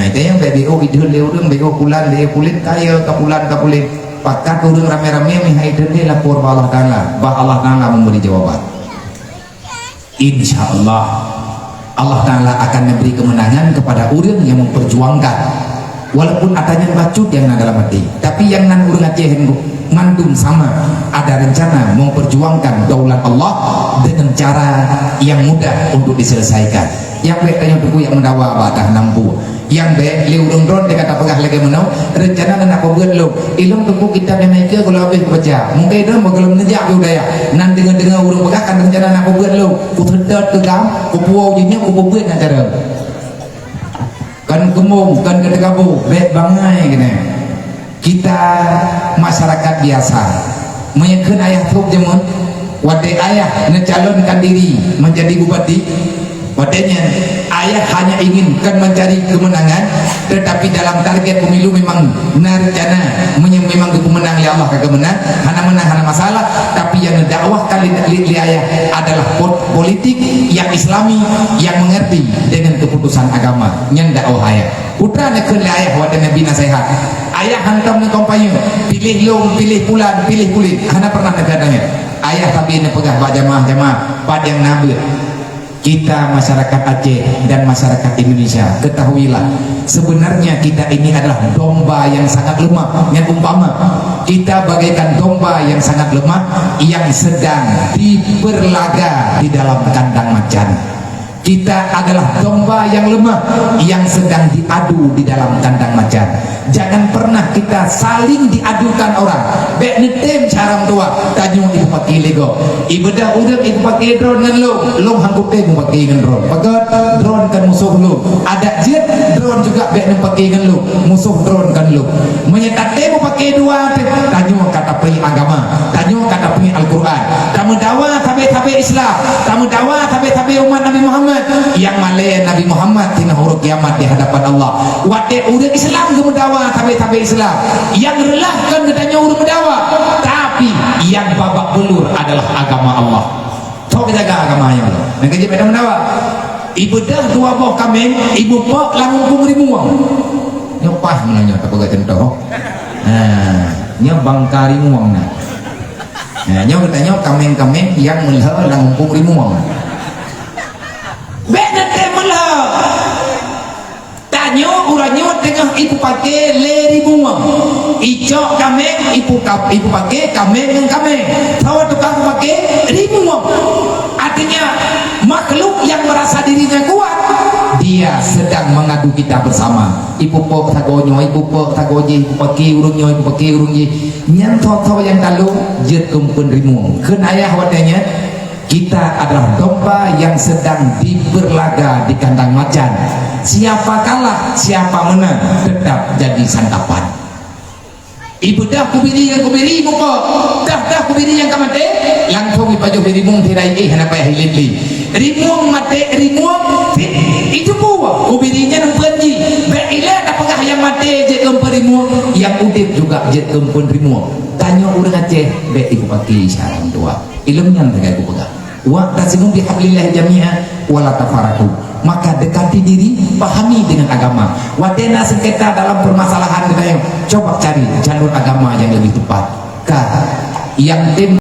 itu yang BO idul urang BO kulan dia kulit kaya kapulan kapulit pakat urang rame-rame mihai dia lapor Allah Ta'ala bah Allah Ta'ala memberi jawaban. Insyaallah Allah Ta'ala akan memberi kemenangan kepada urang yang memperjuangkan walaupun adanya bacut yang dalam hati, tapi yang nan urang Aceh mandum sama ada rencana memperjuangkan daulat Allah dengan cara yang mudah untuk diselesaikan. Yang baik tanya tuku yang mendawa badah nampu yang baik liurung dron dia kata pegah lagi menau rencana nak apa buat lo ilung tuku kita memikir kalau habis baca mungkin dia belum nejak budaya nan dengar urung pegah kan rencana nak apa buat lo ku terdet ke gam ku puau jenya ku buat nak cara kan kemung kan kedekabu baik bangai kena kita masyarakat biasa menyekun ayah truk jemun wadai ayah mencalonkan diri menjadi bupati wadainya ayah hanya inginkan mencari kemenangan tetapi dalam target pemilu memang rencana memang kemenang oleh Allah kagak menang hana menang hana masalah tapi yang dakwahkan li ayah adalah politik yang islami yang mengerti dengan keputusan agama yang dakwah ayah putra nak ke ayah wadai nabi nasihat ayah hantam ni kampanye pilih long pilih bulan pilih kulit hana pernah negadanya ayah tapi ini pegah pak jamaah pada yang nabi kita masyarakat Aceh dan masyarakat Indonesia ketahuilah sebenarnya kita ini adalah domba yang sangat lemah yang umpama kita bagaikan domba yang sangat lemah yang sedang diberlaga di dalam kandang macan. Kita adalah domba yang lemah yang sedang diadu di dalam kandang macan. Jangan pernah kita saling diadukan orang. Bek netem cara tua tanyo ibu pakai lego. Ibu dah udah ibu pakai drone dengan lo hanggup teh ibu pakai dengan drone. Pakai drone kan musuh lo. Ada jet drone juga bek nem pakai dengan lo. Musuh drone kan lo. Menyetat teh ibu pakai dua tanyo kata pri agama. Tanyo kata pri Al-Quran. Tamu dakwah tabe Islam. Tamu dakwah tabe umat Nabi Muhammad. Yang malay Nabi Muhammad tina huruf kiamat di hadapan Allah. Wate udah Islam ke mendawa tabe Islam. Yang relahkan katanya udah mendawa. Tapi yang babak belur adalah agama Allah. Tok jaga agamanya Allah. Dan kerja pada mendawa. Ibu dah dua boh kambing, ibu pok langsung rimuang. Nyopah menanya tak pegat centok. Nya bangkari muang nah. Nya katanya kambing-kambing yang melha langsung rimuang. Benar temelah. Tanyo uranyo tengah ibu pakai leri bunga. Icok kambing ibu pakai kambing dengan kambing. Tahu tukang pakai ribuang. Artinya makhluk yang merasa dirinya kuat dia sedang mengadu kita bersama. Ibu pok tagonyo, ibu pok tagoji, ibu pakai urungnya, ibu pakai urungnya. Nyanto yang kalau jet kumpul rimuang. Ken ayah wadanya kita adalah domba yang sedang diberlaga di kandang macan. Siapa kalah, siapa menang tetap jadi santapan. Ibu dah kubiri muka dah kubiri yang kamate langsung ipajo rimung tirai henapa ya hilili rimung mate rimung itu buah kubirinya nang pergi beila apakah yang mate je kempun rimung yang udip juga je kempun rimung tanya urang Aceh be ibu pakai sarang tua ilmunya tegak ibu pegang wa tasimu bihablillah jami'a wala tafaraku maka dekati diri pahami dengan agama wadena sengketa dalam permasalahan kita yang coba cari jalur agama yang lebih tepat yang tim